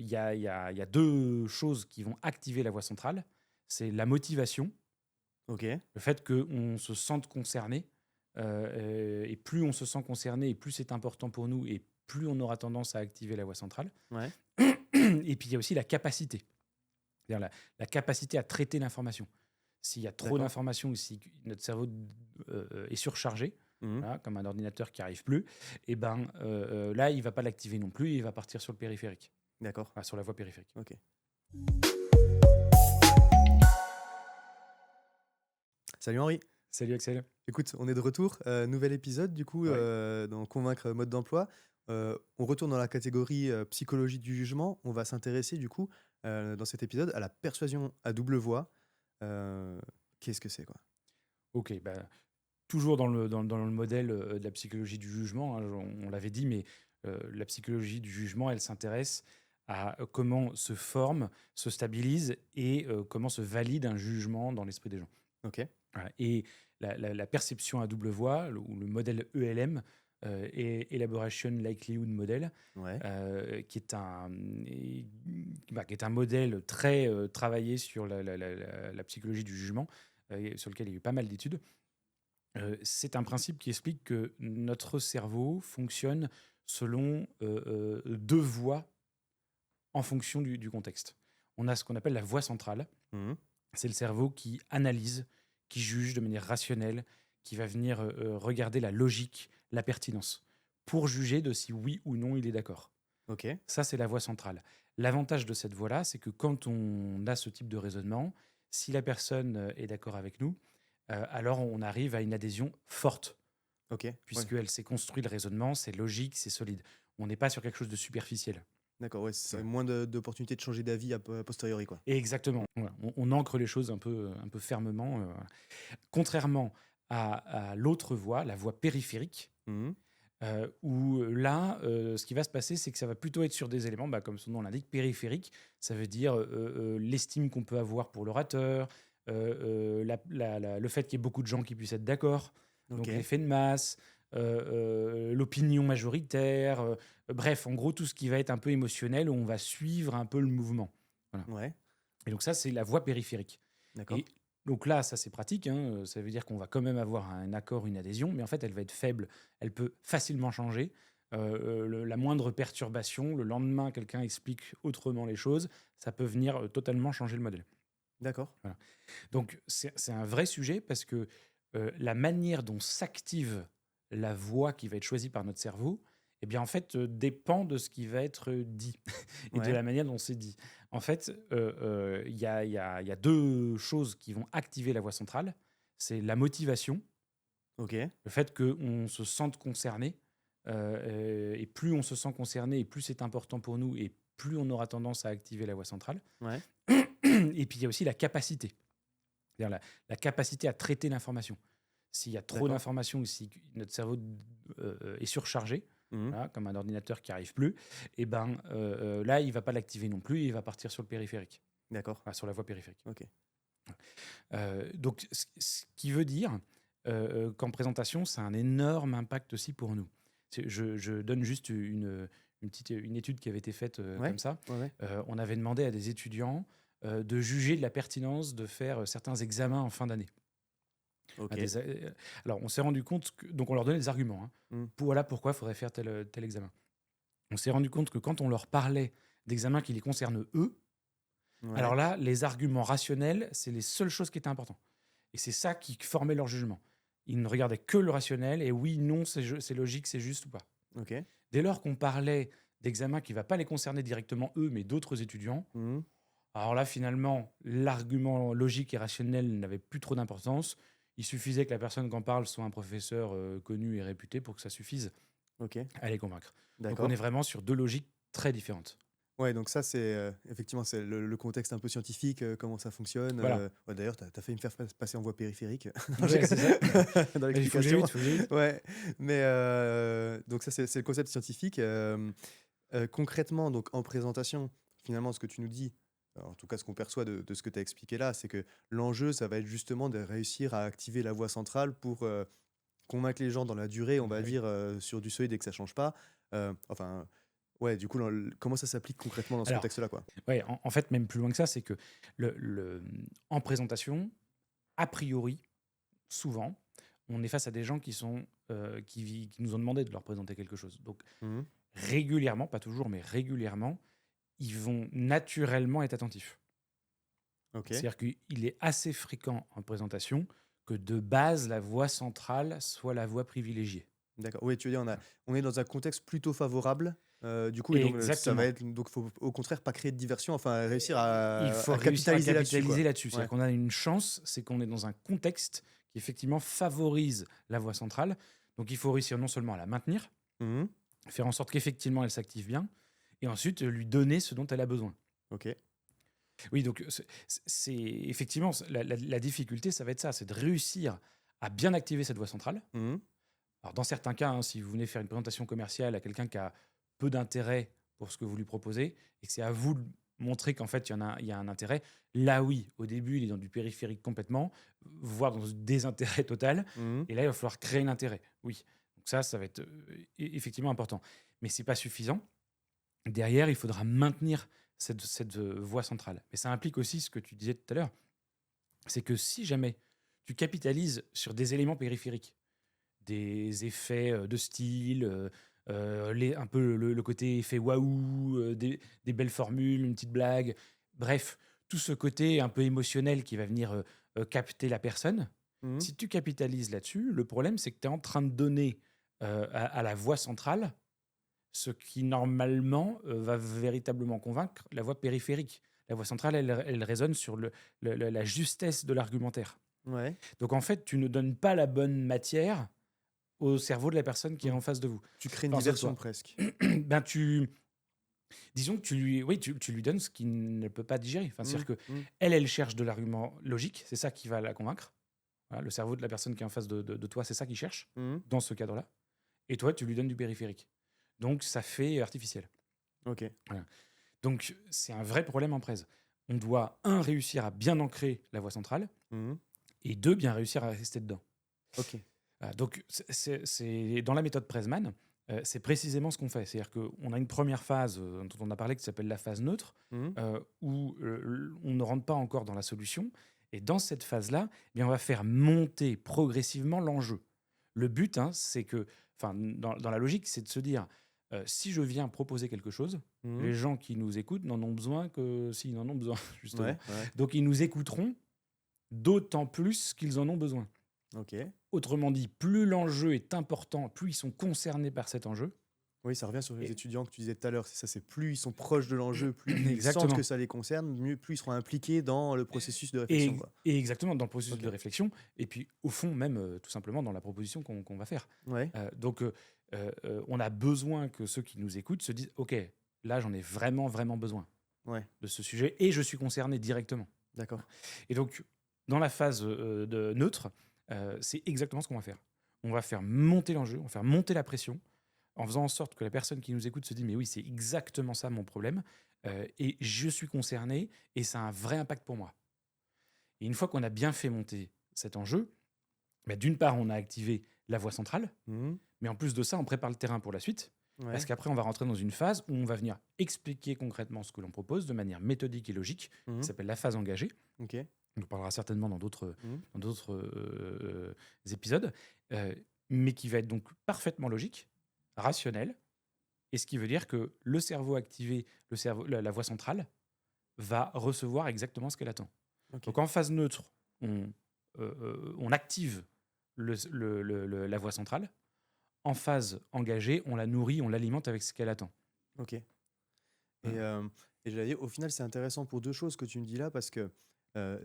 il y a deux choses qui vont activer la voix centrale. C'est la motivation, Ok. le fait qu'on se sente concerné. Et plus on se sent concerné, et plus c'est important pour nous, et plus on aura tendance à activer la voix centrale. Ouais. Et puis il y a aussi la capacité, c'est-à-dire la capacité à traiter l'information. S'il y a trop D'accord. d'informations ou si notre cerveau est surchargé, Mhm. voilà, comme un ordinateur qui n'arrive plus, et ben là, il ne va pas l'activer non plus, il va partir sur le périphérique, D'accord. enfin, sur la voie périphérique. Ok. Salut Henri. Salut Axel. Écoute, on est de retour. Nouvel épisode du coup Ouais. dans Convaincre mode d'emploi. On retourne dans la catégorie psychologie du jugement. On va s'intéresser du coup dans cet épisode à la persuasion à double voix. Qu'est-ce que c'est quoi? Ok, bah, toujours dans le modèle de la psychologie du jugement, hein, on l'avait dit, mais la psychologie du jugement, elle s'intéresse à comment se forme, se stabilise et comment se valide un jugement dans l'esprit des gens. Ok. Voilà. Et la perception à double voix, ou le modèle ELM, Elaboration Likelihood Model, Ouais. qui est qui est un modèle très travaillé sur la psychologie du jugement, sur lequel il y a eu pas mal d'études. C'est un principe qui explique que notre cerveau fonctionne selon deux voies en fonction du contexte. On a ce qu'on appelle la voie centrale. Mhm. C'est le cerveau qui analyse, qui juge de manière rationnelle, qui va venir regarder la logique, la pertinence, pour juger de si oui ou non il est d'accord. Ok. Ça, c'est la voie centrale. L'avantage de cette voie-là, c'est que quand on a ce type de raisonnement, si la personne est d'accord avec nous, alors on arrive à une adhésion forte, Ok. Ouais. puisqu'elle s'est construit le raisonnement, c'est logique, c'est solide. On n'est pas sur quelque chose de superficiel. D'accord. Ouais. C'est Voilà. moins d'opportunités de changer d'avis a posteriori quoi. Et exactement. Voilà. On ancre les choses un peu fermement. Voilà. Contrairement à l'autre voie, la voie périphérique, Mhm. où là, ce qui va se passer, c'est que ça va plutôt être sur des éléments, comme son nom l'indique, périphériques. Ça veut dire l'estime qu'on peut avoir pour l'orateur, le fait qu'il y ait beaucoup de gens qui puissent être d'accord, Ok. donc l'effet de masse, l'opinion majoritaire, bref, en gros, tout ce qui va être un peu émotionnel, où on va suivre un peu le mouvement. Voilà. Ouais. Et donc ça, c'est la voie périphérique. D'accord. Et donc là, ça c'est pratique, hein, ça veut dire qu'on va quand même avoir un accord, une adhésion, mais en fait, elle va être faible, elle peut facilement changer. La moindre perturbation, le lendemain, quelqu'un explique autrement les choses, ça peut venir totalement changer le modèle. D'accord. Voilà. Donc c'est un vrai sujet parce que la manière dont s'active la voix qui va être choisie par notre cerveau, eh bien en fait dépend de ce qui va être dit et de Ouais. la manière dont c'est dit. En fait, il y a deux choses qui vont activer la voix centrale. C'est la motivation, Ok. le fait qu'on se sente concerné, et plus on se sent concerné, et plus c'est important pour nous, et plus on aura tendance à activer la voix centrale. Ouais. Et puis il y a aussi la capacité, c'est-à-dire la capacité à traiter l'information. S'il y a trop D'accord. d'informations ou si notre cerveau est surchargé, Mhm. voilà, comme un ordinateur qui n'arrive plus, et ben là, il ne va pas l'activer non plus, il va partir sur le périphérique, D'accord. enfin, sur la voie périphérique. Ok. Donc, ce qui veut dire qu'en présentation, ça a un énorme impact aussi pour nous. Je donne juste une étude qui avait été faite Ouais. comme ça. Ouais. Ouais. On avait demandé à des étudiants de juger de la pertinence de faire certains examens en fin d'année. Ok. Alors, on s'est rendu compte que, donc on leur donnait des arguments, hein, Mhm. voilà pourquoi il faudrait faire tel examen. On s'est rendu compte que quand on leur parlait d'examens qui les concernent eux, alors Ouais. là, les arguments rationnels, c'est les seules choses qui étaient importantes. Et c'est ça qui formait leur jugement. Ils ne regardaient que le rationnel, et oui, non, c'est logique, c'est juste ou pas. Ok. Dès lors qu'on parlait d'examens qui ne va pas les concerner directement eux, mais d'autres étudiants, Mhm. alors là, finalement, l'argument logique et rationnel n'avait plus trop d'importance. Il suffisait que la personne qui en parle soit un professeur connu et réputé pour que ça suffise Ok. à les convaincre. Donc on est D'accord. vraiment sur deux logiques très différentes. Ouais, donc ça, c'est effectivement c'est le contexte un peu scientifique, comment ça fonctionne. Voilà. Ouais, d'ailleurs, tu as failli me faire passer en voie périphérique Non, je Ouais, c'est ça. dans Il faut que j'aille l'explication. vite, il faut que j'aille vite. Ouais, mais donc ça, c'est le concept scientifique. Concrètement, donc en présentation, finalement, ce que tu nous dis, en tout cas ce qu'on perçoit de ce que tu as expliqué là, c'est que l'enjeu, ça va être justement de réussir à activer la voie centrale pour convaincre les gens dans la durée, on va Oui. dire, sur du solide et que ça change pas. Enfin, Ouais, du coup, comment ça s'applique concrètement dans ce Alors, contexte-là, quoi? ouais, en fait, même plus loin que ça, c'est que en présentation, a priori, souvent, on est face à des gens qui nous ont demandé de leur présenter quelque chose. Donc, Mmh. régulièrement, pas toujours, mais régulièrement, ils vont naturellement être attentifs. OK. C'est-à-dire qu'il est assez fréquent en présentation que de base, la voix centrale soit la voix privilégiée. D'accord. Oui, tu veux dire, Voilà. on est dans un contexte plutôt favorable, du coup et donc ça va Exactement. être donc faut au contraire pas créer de diversion, enfin réussir Il faut à réussir à capitaliser là-dessus, capitaliser quoi. là-dessus. Ouais. C'est-à-dire qu'on a une chance, c'est qu'on est dans un contexte qui effectivement favorise la voix centrale. Donc il faut réussir non seulement à la maintenir, Mmh. faire en sorte qu'effectivement elle s'active bien, et ensuite lui donner ce dont elle a besoin. OK. Oui, donc effectivement la difficulté, ça va être ça, c'est de réussir à bien activer cette voix centrale. Mmh. Alors dans certains cas, hein, si vous venez faire une présentation commerciale à quelqu'un qui a peu d'intérêt pour ce que vous lui proposez et que c'est à vous de montrer qu'en fait il y a un intérêt, là oui, au début il est dans du périphérique complètement, voire dans du désintérêt total, Mmh. et là il va falloir créer l'intérêt. Oui, donc ça va être effectivement important, mais c'est pas suffisant. Derrière, il faudra maintenir cette voie centrale. Mais ça implique aussi ce que tu disais tout à l'heure, c'est que si jamais tu capitalises sur des éléments périphériques, des effets de style, un peu le côté effet waouh, des belles formules, une petite blague, bref, tout ce côté un peu émotionnel qui va venir capter la personne. Mmh. Si tu capitalises là-dessus, le problème, c'est que tu es en train de donner à la voix centrale ce qui normalement va véritablement convaincre la voix périphérique. La voix centrale, elle résonne sur la justesse de l'argumentaire. Ouais. Donc en fait, tu ne donnes pas la bonne matière au cerveau de la personne qui est Mmh. en face de vous. Tu crées une Enfin, en face de diversion toi. presque. Ben disons que tu lui donnes ce qu'il ne peut pas digérer. Enfin, Mmh. c'est-à-dire que Mmh. elle cherche de l'argument logique, c'est ça qui va la convaincre. Voilà, le cerveau de la personne qui est en face de toi, c'est ça qu'il cherche Mmh. dans ce cadre-là. Et toi, tu lui donnes du périphérique. Donc ça fait artificiel. OK. Voilà. Donc c'est un vrai problème en presse. On doit, un, réussir à bien ancrer la voix centrale, Mmh. et deux, bien réussir à rester dedans. OK. Donc, dans la méthode Pressman, c'est précisément ce qu'on fait. C'est-à-dire qu'on a une première phase dont on a parlé qui s'appelle la phase neutre, Mmh. où on ne rentre pas encore dans la solution. Et dans cette phase-là, eh bien, on va faire monter progressivement l'enjeu. Le but, hein, c'est que, enfin, dans la logique, c'est de se dire, si je viens proposer quelque chose, Mmh. les gens qui nous écoutent n'en ont besoin que s'ils en ont besoin, justement. Ouais, ouais. Donc, ils nous écouteront d'autant plus qu'ils en ont besoin. OK. Autrement dit, plus l'enjeu est important, plus ils sont concernés par cet enjeu. Oui, ça revient sur les Et étudiants que tu disais tout à l'heure, c'est ça, c'est plus ils sont proches de l'enjeu, plus ils sentent que exactement. ça les concerne, mieux plus ils seront impliqués dans le processus de réflexion, Et, quoi. et exactement dans le processus OK. de réflexion, et puis au fond même tout simplement dans la proposition qu'on va faire. Ouais. On a besoin que ceux qui nous écoutent se disent, OK, là j'en ai vraiment, vraiment besoin Ouais. de ce sujet, et je suis concerné directement. D'accord. Et donc, dans la phase de neutre, c'est exactement ce qu'on va faire. On va faire monter l'enjeu, on va faire monter la pression, en faisant en sorte que la personne qui nous écoute se dit mais oui, c'est exactement ça mon problème, et je suis concerné, et ça a un vrai impact pour moi. Et une fois qu'on a bien fait monter cet enjeu, bah, d'une part, on a activé la voie centrale, Mmh. mais en plus de ça, on prépare le terrain pour la suite, parce Ouais. qu'après, on va rentrer dans une phase où on va venir expliquer concrètement ce que l'on propose de manière méthodique et logique, qui Mmh. s'appelle la phase engagée. OK. On en parlera certainement Mmh. dans d'autres épisodes, mais qui va être donc parfaitement logique, rationnel, et ce qui veut dire que le cerveau activé, la voie centrale, va recevoir exactement ce qu'elle attend. OK. Donc en phase neutre, on active la voie centrale. En phase engagée, on la nourrit, on l'alimente avec ce qu'elle attend. OK. Et Voilà. et j'allais dire, au final, c'est intéressant pour 2 choses que tu me dis là parce que,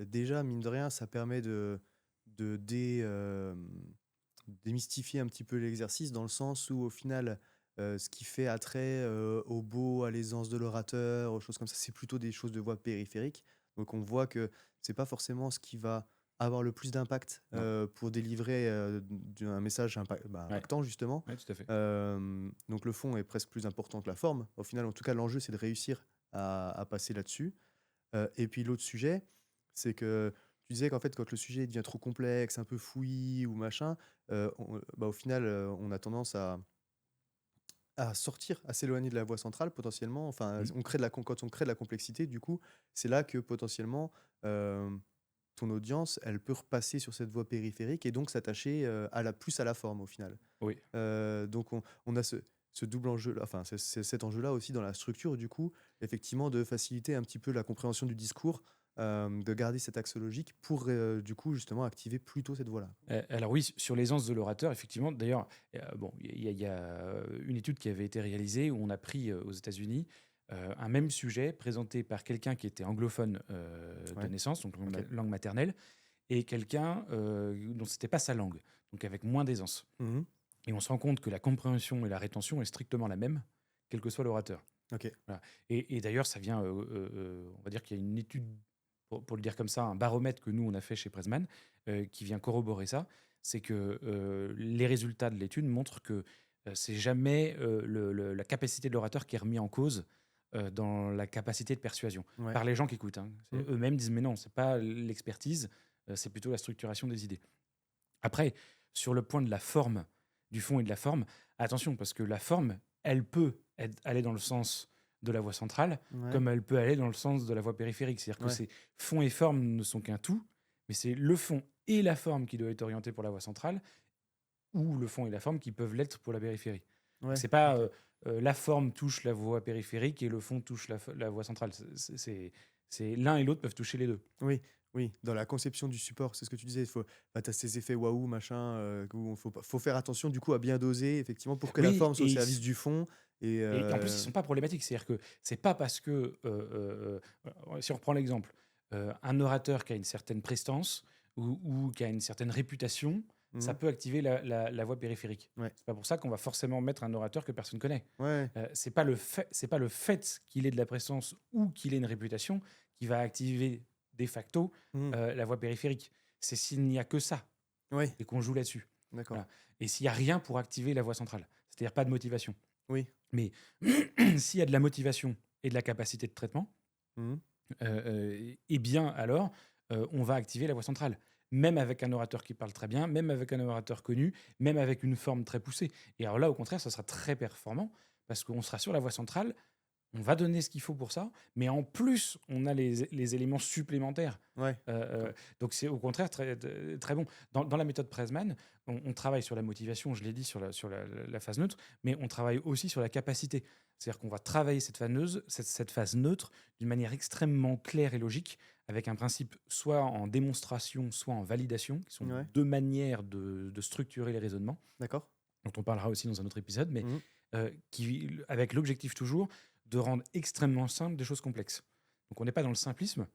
déjà, mine de rien, ça permet de démystifier un petit peu l'exercice dans le sens où, au final, ce qui fait attrait, au beau, à l'aisance de l'orateur, aux choses comme ça, c'est plutôt des choses de voix périphériques. Donc on voit que c'est pas forcément ce qui va avoir le plus d'impact, Non. pour délivrer, un message Ouais. impactant justement. Ouais, tout à fait. Donc le fond est presque plus important que la forme. Au final, en tout cas, l'enjeu, c'est de réussir à passer là-dessus. Et puis l'autre sujet, c'est que tu disais qu'en fait, quand le sujet devient trop complexe, un peu fouillis ou machin, au final, on a tendance à sortir, à s'éloigner de la voie centrale potentiellement. Enfin, Mmh. quand on crée de la complexité, du coup, c'est là que potentiellement, ton audience, elle peut repasser sur cette voie périphérique et donc s'attacher, plus à la forme au final. Oui. Donc on a ce double enjeu-là, enfin cet enjeu-là aussi dans la structure du coup, effectivement de faciliter un petit peu la compréhension du discours, de garder cet axe logique pour, du coup justement activer plutôt cette voie-là. Alors oui, sur l'aisance de l'orateur, effectivement, d'ailleurs, bon, il y a une étude qui avait été réalisée où on a pris, aux États-Unis, un même sujet présenté par quelqu'un qui était anglophone, de Ouais, naissance, donc OK. langue maternelle, et quelqu'un, dont c'était pas sa langue, donc avec moins d'aisance. Mmh. Et on se rend compte que la compréhension et la rétention est strictement la même, quel que soit l'orateur. OK. Voilà. Et d'ailleurs, ça vient, on va dire qu'il y a une étude, pour le dire comme ça, un baromètre que nous, on a fait chez Presman, qui vient corroborer ça. C'est que les résultats de l'étude montrent que c'est jamais la capacité de l'orateur qui est remis en cause dans la capacité de persuasion, Ouais. par les gens qui écoutent, hein. Mmh. Eux-mêmes disent, mais non, c'est pas l'expertise, c'est plutôt la structuration des idées. Après, sur le point de la forme, du fond et de la forme, attention, parce que la forme, elle peut aller dans le sens de la voie centrale, Ouais. comme elle peut aller dans le sens de la voie périphérique. C'est-à-dire que Ouais. c'est fond et forme ne sont qu'un tout, mais c'est le fond et la forme qui doivent être orientés pour la voie centrale, ou le fond et la forme qui peuvent l'être pour la périphérie. Donc Ouais. c'est pas OK. la forme touche la voie périphérique et le fond touche la voie centrale. C'est l'un et l'autre peuvent toucher les deux. Oui, oui, dans la conception du support, c'est ce que tu disais, il faut bah, tu as ces effets waouh, machin, où faut faire attention du coup à bien doser effectivement pour que la Oui, forme soit au service du fond et et en plus, ils sont pas problématiques. C'est-à-dire que c'est pas parce que, si on reprend l'exemple, un orateur qui a une certaine prestance ou qui a une certaine réputation, ça mmh, peut activer la voie périphérique. ouais, C'est pas pour ça qu'on va forcément mettre un orateur que personne connaît. ouais, C'est pas le fait qu'il ait de la prestance ou qu'il ait une réputation qui va activer de facto, mmh, la voie périphérique. C'est s'il n'y a que ça ouais, et qu'on joue là-dessus. d'accord, Voilà. Et s'il y a rien pour activer la voie centrale, c'est-à-dire pas de motivation. oui, Mais s'il y a de la motivation et de la capacité de traitement, mmh, eh bien alors, on va activer la voix centrale. Même avec un orateur qui parle très bien, même avec un orateur connu, même avec une forme très poussée. Et alors là, au contraire, ça sera très performant parce qu'on sera sur la voix centrale, on va donner ce qu'il faut pour ça, mais en plus, on a les éléments supplémentaires. ouais, Heu d'accord, donc c'est au contraire très bon. Dans la méthode Presman, on travaille sur la motivation, je l'ai dit, sur la phase neutre, mais on travaille aussi sur la capacité. C'est-à-dire qu'on va travailler cette phase neutre d'une manière extrêmement claire et logique, avec un principe soit en démonstration, soit en validation, qui sont ouais, 2 manières de structurer les raisonnements, d'accord, dont on parlera aussi dans un autre épisode, mais mmh, avec l'objectif toujours de rendre extrêmement simple des choses complexes. Donc on n'est pas dans le simplisme,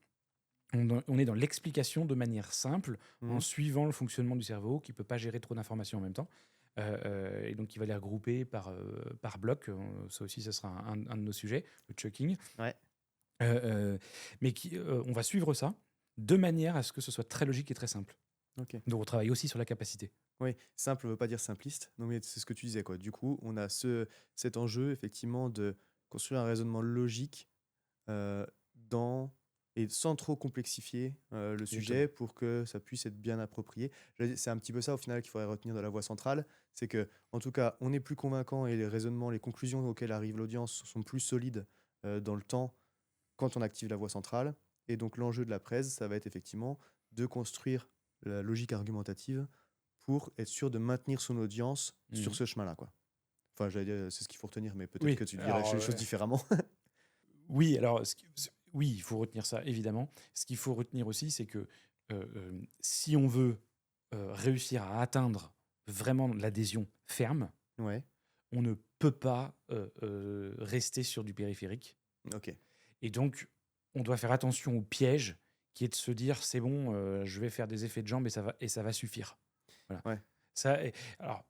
on est dans l'explication de manière simple, en mmh, suivant le fonctionnement du cerveau qui ne peut pas gérer trop d'informations en même temps. Et donc, il va les regrouper par bloc. Ça aussi, ça sera un de nos sujets, le chunking. ouais, Mais on va suivre ça de manière à ce que ce soit très logique et très simple. OK. Donc, on travaille aussi sur la capacité. Oui, simple veut pas dire simpliste. Non, mais c'est ce que tu disais, quoi. Du coup, on a cet enjeu, effectivement, de construire un raisonnement logique dans et sans trop complexifier le sujet Exactement. pour que ça puisse être bien approprié. C'est un petit peu ça, au final, qu'il faudrait retenir de la voie centrale. C'est que, en tout cas, on est plus convaincant et les raisonnements, les conclusions auxquelles arrive l'audience sont plus solides dans le temps quand on active la voie centrale. Et donc, l'enjeu de la presse, ça va être effectivement de construire la logique argumentative pour être sûr de maintenir son audience sur Mhm. ce chemin-là, quoi. Enfin, j'allais dire, c'est ce qu'il faut retenir, mais peut-être Oui, que tu dirais alors, les choses différemment. oui, alors, oui, il faut retenir ça, évidemment. Ce qu'il faut retenir aussi, c'est que si on veut réussir à atteindre vraiment l'adhésion ferme, Ouais, on ne peut pas rester sur du périphérique. OK. Et donc, on doit faire attention au piège qui est de se dire c'est bon, je vais faire des effets de jambes et ça va suffire. Voilà. Ouais. Alors,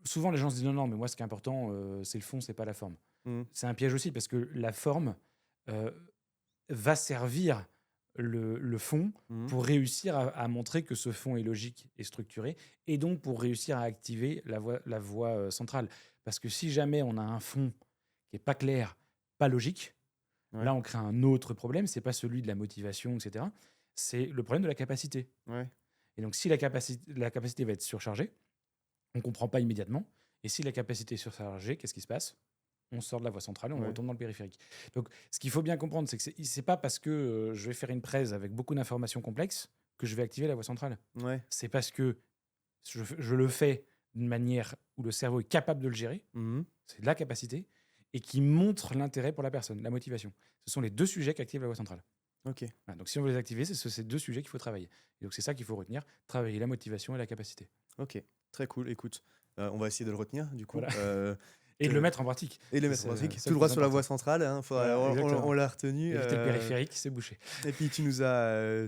souvent les gens se disent non, non, mais moi ce qui est important, c'est le fond, c'est pas la forme. Mmh. C'est un piège aussi parce que la forme euh, va servir le fond Mmh. pour réussir à montrer que ce fond est logique et structuré, et donc pour réussir à activer la voie centrale. Parce que si jamais on a un fond qui est pas clair, pas logique, Ouais, là on crée un autre problème, c'est pas celui de la motivation, etc. C'est le problème de la capacité. ouais. Et donc si la capacité va être surchargée, on comprend pas immédiatement. Et si la capacité est surchargée, qu'est-ce qui se passe? on sort de la voie centrale et on Ouais. retourne dans le périphérique. Donc, ce qu'il faut bien comprendre, c'est que c'est pas parce que je vais faire une presse avec beaucoup d'informations complexes que je vais activer la voie centrale. Ouais. C'est parce que je le fais d'une manière où le cerveau est capable de le gérer, Mmh. c'est de la capacité, et qui montre l'intérêt pour la personne, la motivation. Ce sont les deux sujets qui activent la voie centrale. OK. Voilà, donc si on veut les activer, c'est ces deux sujets qu'il faut travailler. Et donc c'est ça qu'il faut retenir, travailler la motivation et la capacité. OK. Très cool. Écoute, on va essayer de le retenir du coup, Voilà. Et de le mettre en pratique. et le Ça, mettre en c'est pratique. ça Tout le droit plus sur la important. voie centrale, hein, Voilà, on exactement. on l'a retenu, Éviter le périphérique, c'est bouché. et puis tu nous as,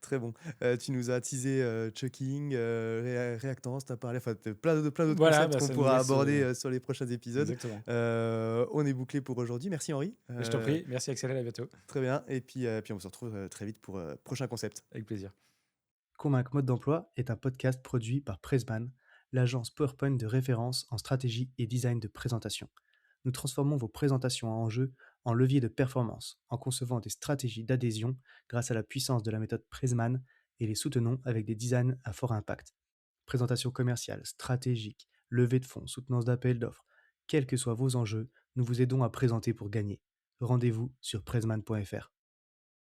très bon, tu nous as teasé, chucking, réactance, tu as parlé, enfin, plein d'autres Voilà, concepts bah, qu'on ça nous pourra laisse, aborder, sur les prochains épisodes. exactement. On est bouclé pour aujourd'hui. Merci Henri, Je t'en prie, merci Axel, à bientôt. très bien, et puis on se retrouve, très vite pour, prochain concept. Avec plaisir. Convaincre Mode d'Emploi est un podcast produit par Pressman, l'agence PowerPoint de référence en stratégie et design de présentation. Nous transformons vos présentations à enjeu en levier de performance en concevant des stratégies d'adhésion grâce à la puissance de la méthode Pressman et les soutenons avec des designs à fort impact. Présentation commerciale, stratégique, levée de fonds, soutenance d'appels d'offres, quels que soient vos enjeux, nous vous aidons à présenter pour gagner. Rendez-vous sur pressman.fr.